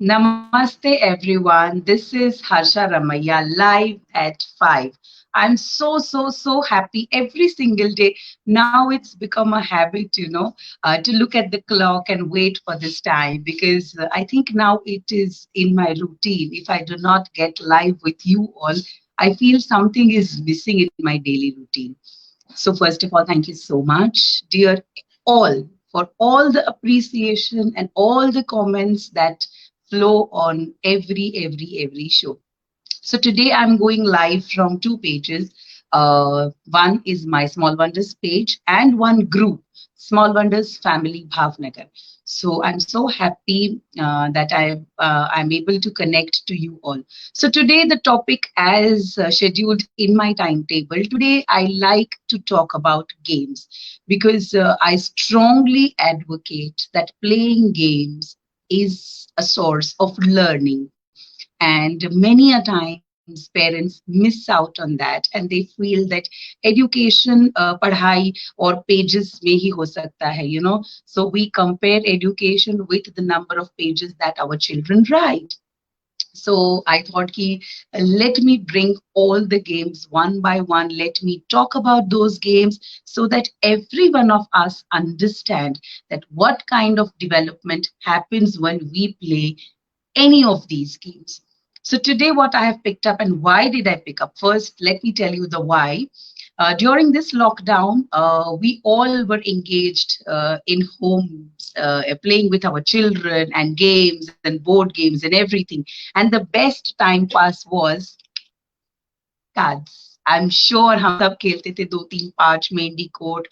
Namaste, everyone. This is Harsha Ramaya live at 5. I'm so happy every single day. Now it's become a habit, to look at the clock and wait for this time because I think now it is in my routine. If I do not get live with you all, I feel something is missing in my daily routine. So, first of all, thank you so much, dear all, for all the appreciation and all the comments that flow on every show. So today I'm going live from two pages. One is my Small Wonders page and one group, Small Wonders Family Bhavnagar. So I'm so happy that I'm able to connect to you all. So today the topic as scheduled in my timetable. Today I like to talk about games because I strongly advocate that playing games is a source of learning, and many a times parents miss out on that and they feel that education padhai or pages mein hi ho sakta hai, so we compare education with the number of pages that our children write. So I thought ki let me bring all the games one by one. Let me talk about those games so that every one of us understand that what kind of development happens when we play any of these games. So today, what I have picked up and why did I pick up? First, let me tell you the why. During this lockdown, we all were engaged in homes, playing with our children and games and board games and everything. And the best time pass was cards. I'm sure हम सब खेलते थे दो तीन पांच मेंढी coat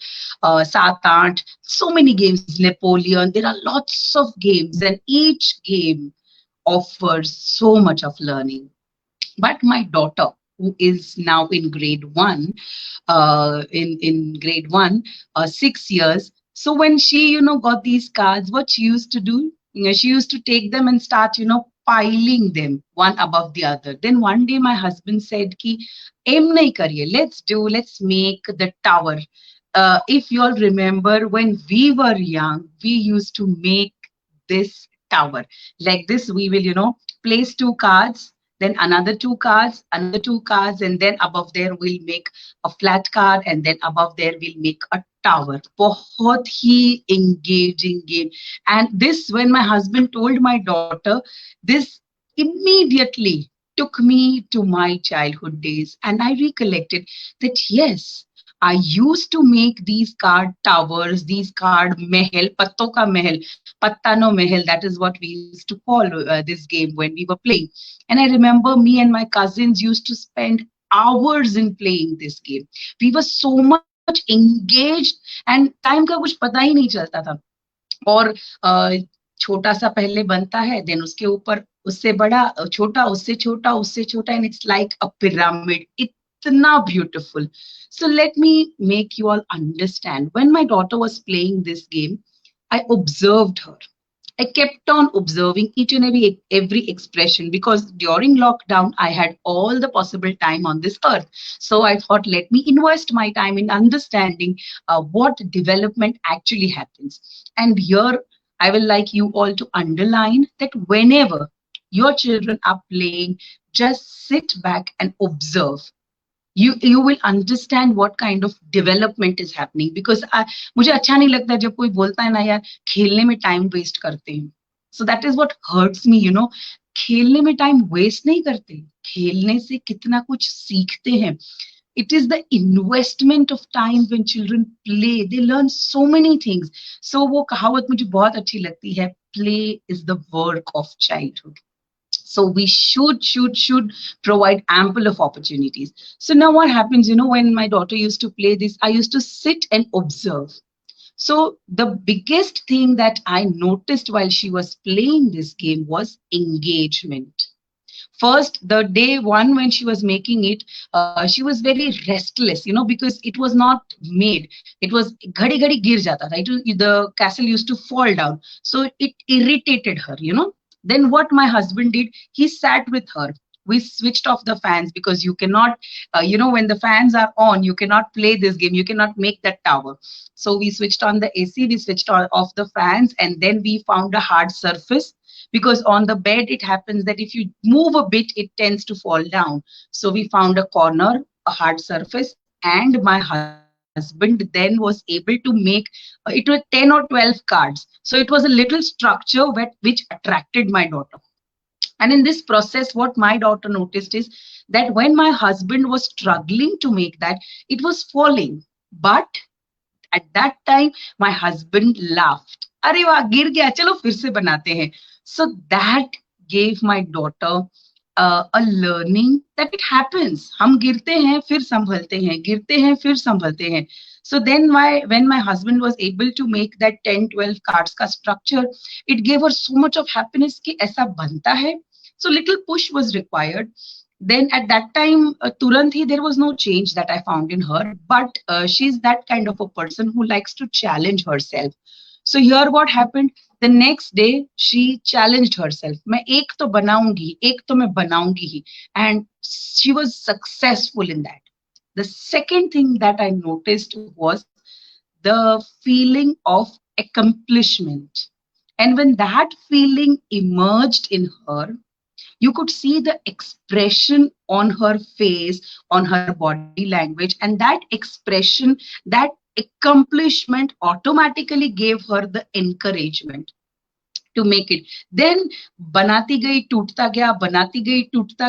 सात आठ so many games Napoleon. There are lots of games and each game offers so much of learning. But my daughter, who is now in grade one, in grade one, 6 years. So when she, got these cards, what she used to do, she used to take them and start, piling them one above the other. Then one day my husband said, "Ki aim nahi kariye, let's make the tower." If you all remember, when we were young, we used to make this tower like this. We will, place two cards, then another two cards, and then above there we'll make a flat card, and then above there we'll make a tower. बहुत ही engaging game. And this, when my husband told my daughter, this immediately took me to my childhood days, and I recollected that yes, I used to make these card towers, these card mehel, patto ka mehel, patta no mehel. That is what we used to call this game when we were playing. And I remember me and my cousins used to spend hours in playing this game. We were so much engaged and time का कुछ पता ही नहीं चलता था. और छोटा सा पहले बनता है, देन उसके ऊपर उससे बड़ा, छोटा, उससे छोटा, उससे छोटा, and it's like a pyramid. इतना beautiful. So let me make you all understand. When my daughter was playing this game, I observed her. I kept on observing each and every expression because during lockdown I had all the possible time on this earth. So I thought, let me invest my time in understanding what development actually happens. And here I will like you all to underline that whenever your children are playing, just sit back and observe. You will understand what kind of development is happening. Because मुझे अच्छा नहीं लगता जब कोई बोलता है ना यार खेलने में टाइम वेस्ट करते हैं. So that is what hurts me, खेलने में टाइम वेस्ट नहीं करते, खेलने से कितना कुछ सीखते हैं. It is the investment of time. When children play, they learn so many things. So वो कहावत मुझे बहुत अच्छी लगती है, play is the work of childhood. So we should provide ample of opportunities. So now what happens, when my daughter used to play this, I used to sit and observe. So the biggest thing that I noticed while she was playing this game was engagement. First, the day one when she was making it, she was very restless, because it was not made. It was ghadi ghadi gir jata tha. The castle used to fall down. So it irritated her. Then what my husband did, he sat with her. We switched off the fans because you cannot, when the fans are on, you cannot play this game. You cannot make that tower. So we switched on the AC, we switched off the fans, and then we found a hard surface. because on the bed it happens that if you move a bit it tends to fall down. So we found a corner, a hard surface, and my husband then was able to make it was 10 or 12 cards. So it was a little structure which attracted my daughter. And in this process, what my daughter noticed is that when my husband was struggling to make that, it was falling. But at that time, my husband laughed. अरे वाह गिर गया चलो फिर से बनाते हैं. So that gave my daughter a learning that it happens. हम गिरते हैं फिर संभलते हैं, गिरते हैं फिर संभलते हैं. So then when my husband was able to make that 10, 12 cards का structure, it gave her so much of happiness कि ऐसा बनता है. So little push was required. Then at that time, Turanthi, there was no change that I found in her, but she's that kind of a person who likes to challenge herself. So here what happened, the next day she challenged herself. मैं एक तो बनाऊंगी, एक तो मैं बनाऊंगी ही. And she was successful in that. The second thing that I noticed was the feeling of accomplishment. And when that feeling emerged in her, you could see the expression on her face, on her body language, and that expression, that accomplishment automatically gave her the encouragement to make it. Then banati gayi, tootta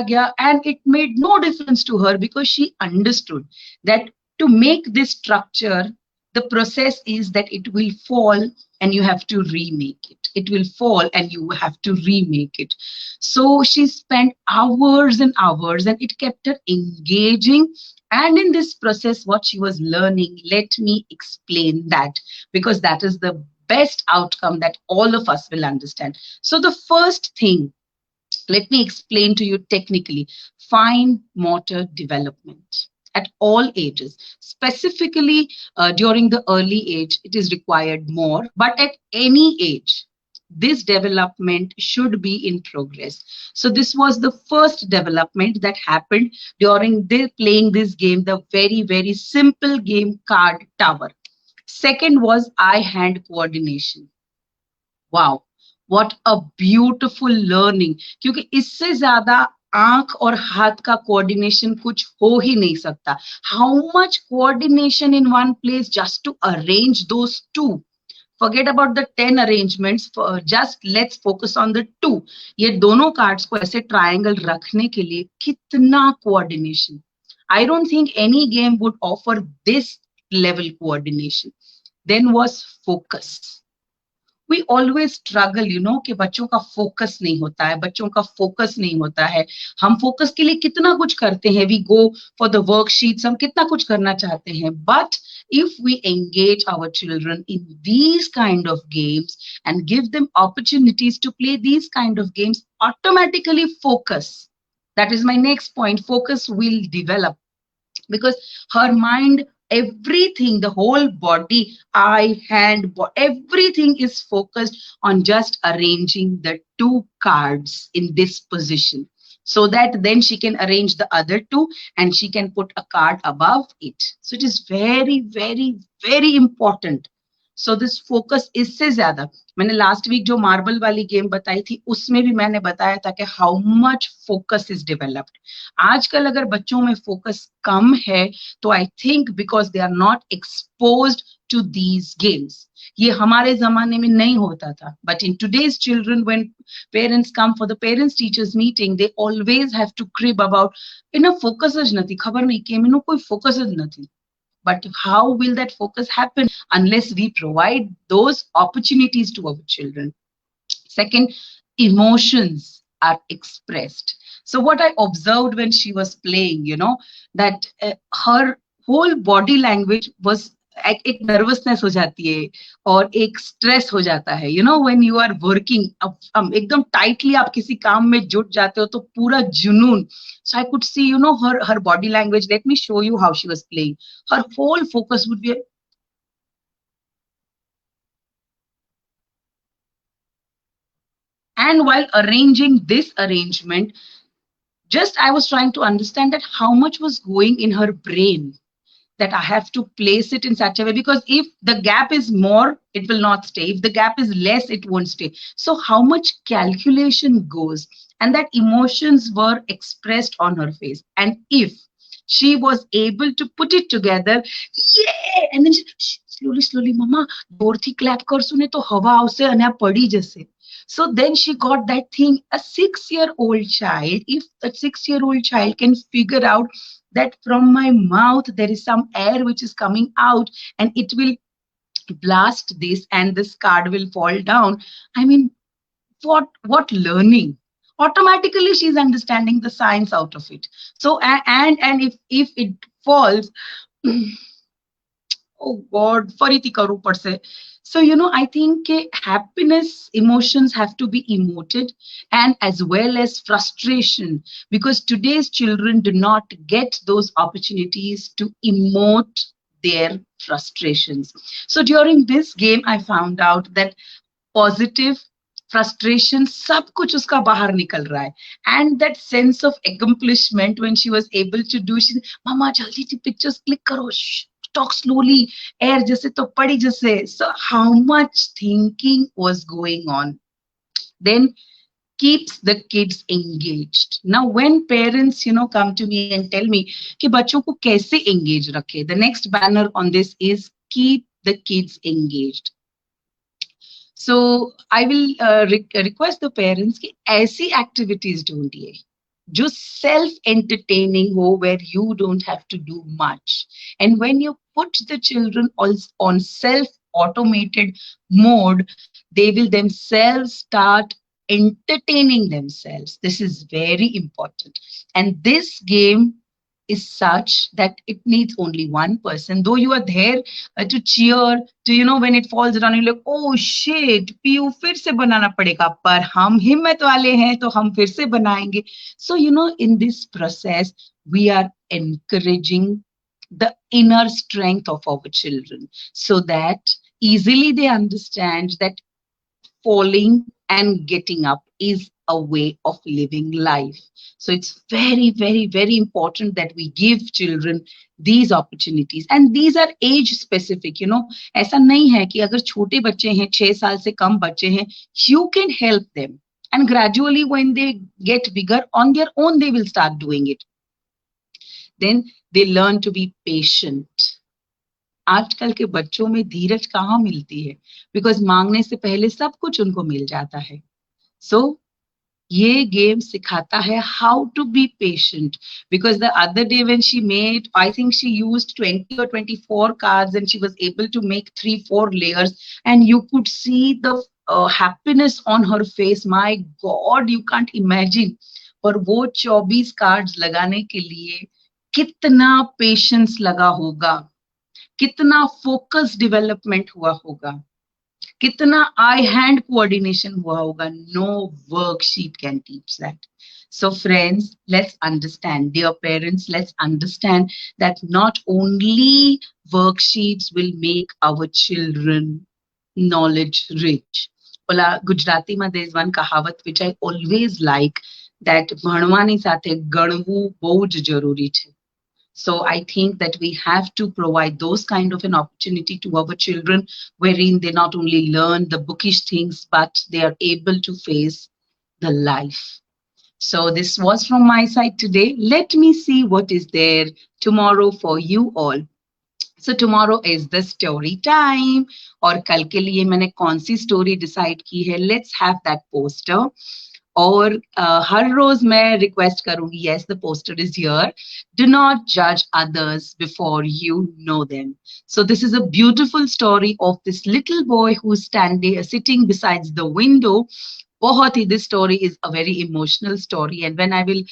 gaya, and it made no difference to her because she understood that to make this structure, the process is that it will fall and you have to remake it. It will fall and you have to remake it. So she spent hours and hours and it kept her engaging. And in this process, what she was learning, let me explain that, because that is the best outcome that all of us will understand. So the first thing, let me explain to you technically, fine motor development at all ages. Specifically during the early age, it is required more, but at any age, this development should be in progress. So this was the first development that happened during playing this game, the very, very simple game card tower. Second was eye-hand coordination. Wow, what a beautiful learning. क्योंकि इससे ज्यादा आंख और हाथ का coordination कुछ हो ही नहीं सकता. How much coordination in one place just to arrange those two. Forget about the 10 arrangements. Just let's focus on the two. ये दोनों cards को ऐसे triangle रखने के लिए कितना coordination. I don't think any game would offer this level coordination. Then was focus. We always struggle, कि बच्चों का फोकस नहीं होता है, बच्चों का फोकस नहीं होता है. हम फोकस के लिए कितना कुछ करते हैं. We go for the worksheets, हम कितना कुछ करना चाहते हैं. But if we engage our children in these kind of games and give them opportunities to play these kind of games, automatically focus. That is my next point. Focus will develop because her mind, everything, the whole body, eye, hand, everything is focused on just arranging the two cards in this position, so that then she can arrange the other two and she can put a card above it. So it is very, very, very important. So this focus, इससे ज्यादा मैंने last week जो marble वाली game बताई थी उसमें भी मैंने बताया था कि how much focus is developed. आजकल अगर बच्चों में फोकस कम है तो I think because they are not exposed to these games. ये हमारे जमाने में नहीं होता था. But in today's children when parents come for the parents teachers meeting they always have to crib about એનો ફોકસ જ નથી. ખબર નહીં કેમ એનો કોઈ ફોકસ જ નથી. But how will that focus happen unless we provide those opportunities to our children? Second, emotions are expressed. So what I observed when she was playing, that her whole body language was एक nervousness हो जाती है और एक stress हो जाता है. When you are working एकदम टाइटली आप किसी काम में जुट जाते हो तो पूरा जुनून. So I could see, her body language. Let me show you how she was playing. Her whole focus would be. And while arranging this arrangement, just I was trying to understand that how much was going in her brain. that I have to place it in such a way, because if the gap is more, it will not stay. If the gap is less, it won't stay. So how much calculation goes, and that emotions were expressed on her face. And if she was able to put it together, yeah, and then slowly, slowly, mama, જોરથી clap કરશું ને તો હવા આવશે અને આ પડી જશે. So then she got that thing. A 6-year-old child, if a 6-year-old child can figure out that from my mouth there is some air which is coming out and it will blast this and this card will fall down. I mean, what learning? Automatically she's understanding the science out of it. So and if it falls, oh God, ફરીથી કરવું પડશે. So, I think happiness emotions have to be emoted, and as well as frustration, because today's children do not get those opportunities to emote their frustrations. So during this game, I found out that positive frustration सब कुछ उसका बाहर निकल रहा है. And that sense of accomplishment when she was able to do, she mama jaldi से pictures click करो, talk slowly, air जैसे तो पड़ी जैसे. So how much thinking was going on then keeps the kids engaged. Now when parents come to me and tell me कि बच्चों को कैसे engage रखे, the next banner on this is keep the kids engaged. So I will request the parents कि ऐसी activities ढूंढिए जो self entertaining हो, where you don't have to do much. And when you put the children on self automated mode, they will themselves start entertaining themselves. This is very important. And this game is such that it needs only one person. Though you are there to cheer, to when it falls down, you're like, oh shit, PU फिर से बनाना पड़ेगा, पर हम हिम्मत वाले हैं तो हम फिर से बनाएंगे. So in this process we are encouraging the inner strength of our children, so that easily they understand that falling and getting up is a way of living life. So it's very, very, very important that we give children these opportunities, and these are age specific. ऐसा नहीं है कि अगर छोटे बच्चे हैं, 6 साल से कम बच्चे हैं, you can help them, and gradually when they get bigger on their own they will start doing it. Then they learn to be patient. आजकल के बच्चों में धीरज कहाँ मिलती है, बिकॉज मांगने से पहले सब कुछ उनको मिल जाता है. सो ये गेम सिखाता है how to be patient, because the other day when she made, I think she used 20 or 24 cards and she was able to make 3-4 layers, and you could see the happiness on her face. My God, you can't imagine. और वो 24 cards लगाने के लिए कितना patience लगा होगा, कितना focus development हुआ होगा, कितना आई हैंड कोऑर्डिनेशन हुआ होगा. No worksheet can teach that. So friends, let's understand, dear parents, let's understand that not only worksheets will make our children knowledge rich. ઓલા ગુજરાતીમાં there is one કહાવત which I always like, that ભણવાની સાથે ગણવું બહુ જ જરૂરી છે. So I think that we have to provide those kind of an opportunity to our children, wherein they not only learn the bookish things, but they are able to face the life. So this was from my side today. Let me see what is there tomorrow for you all. So tomorrow is the story time. और कल के लिए मैंने कौन सी story decide की है? Let's have that poster. और हर रोज मैं रिक्वेस्ट करूंगी, yes, the poster is here. Do not judge others before you know them. So this is a beautiful story of this little boy who's sitting besides the window. बहुत ही, this story is a very emotional story, and when I will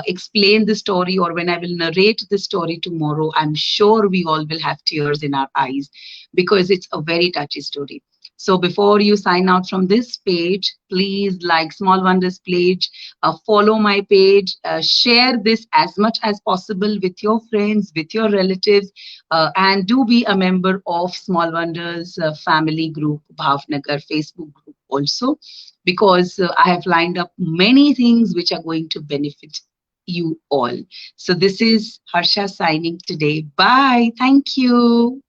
explain the story, or when I will narrate the story tomorrow, I'm sure we all will have tears in our eyes, because it's a very touchy story. So before you sign out from this page, please like Small Wonders page, follow my page, share this as much as possible with your friends, with your relatives, and do be a member of Small Wonders family group, Bhavnagar Facebook group also, because I have lined up many things which are going to benefit you all. So this is Harsha signing today. Bye. Thank you.